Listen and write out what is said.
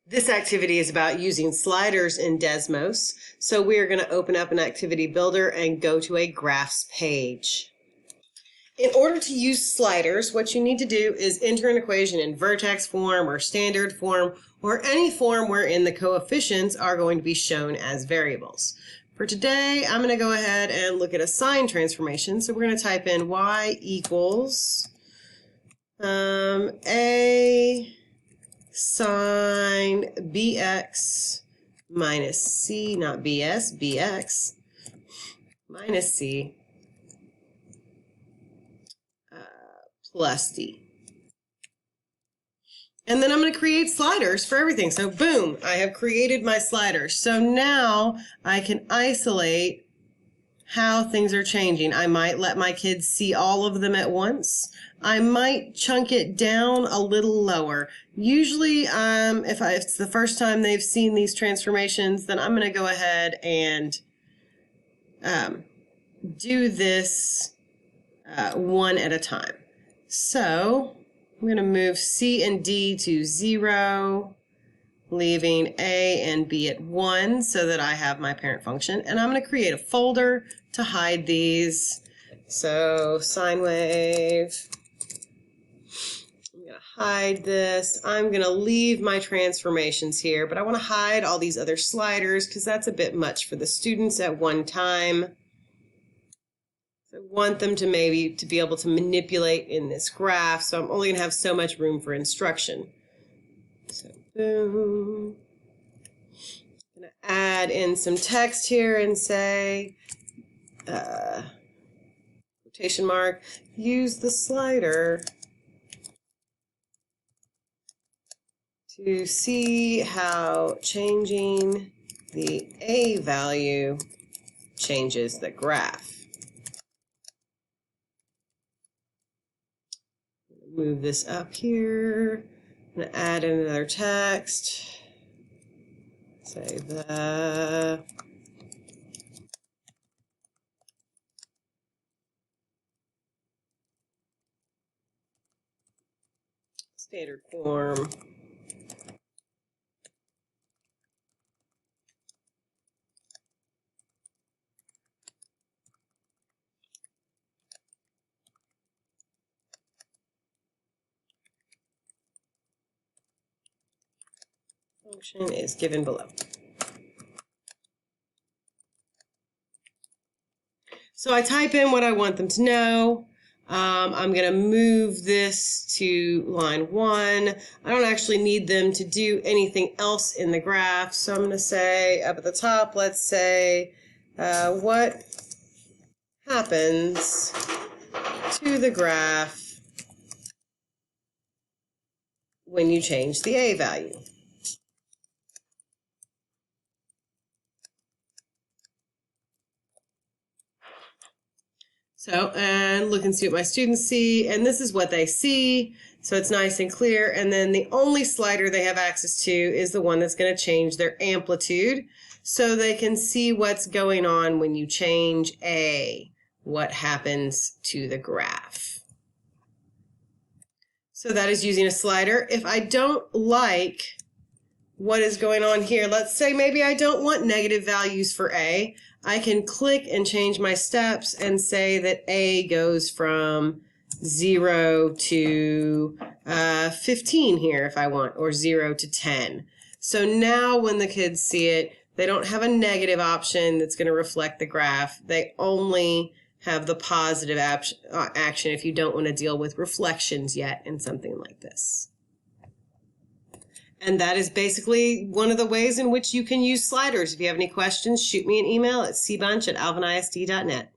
This activity is about using sliders in Desmos. So we are going to open up an activity builder and go to a graphs page. In order to use sliders, what you need to do is enter an equation in vertex form or standard form or any form wherein the coefficients are going to be shown as variables. For today, I'm going to go ahead and look at a sign transformation. So we're going to type in y equals a sine bx minus c, not bs, bx minus c plus d. And then I'm going to create sliders for everything. So boom, I have created my sliders. So now I can isolate how things are changing. I might let my kids see all of them at once. I might chunk it down a little lower. Usually, if it's the first time they've seen these transformations, then I'm going to go ahead and do this one at a time. So I'm going to move C and D to 0, leaving A and B at 1 so that I have my parent function. And I'm going to create a folder to hide these. So sine wave. I'm going to hide this. I'm going to leave my transformations here, but I want to hide all these other sliders because that's a bit much for the students at one time. I want them to be able to manipulate in this graph, so I'm only going to have so much room for instruction. So boom. I'm going to add in some text here and say, quotation mark, use the slider to see how changing the A value changes the graph. Move this up here. I'm going to add in another text. Say the standard form function is given below. So I type in what I want them to know. I'm going to move this to line 1. I don't actually need them to do anything else in the graph. So I'm going to say up at the top, let's say, what happens to the graph when you change the A value? So, and look and see what my students see, and this is what they see, so it's nice and clear, and then the only slider they have access to is the one that's going to change their amplitude, so they can see what's going on when you change A, what happens to the graph. So that is using a slider. If I don't like what is going on here, let's say maybe I don't want negative values for A, I can click and change my steps and say that A goes from 0 to 15 here if I want, or 0 to 10. So now when the kids see it, they don't have a negative option that's going to reflect the graph. They only have the positive action if you don't want to deal with reflections yet in something like this. And that is basically one of the ways in which you can use sliders. If you have any questions, shoot me an email at cbunch@alvinisd.net.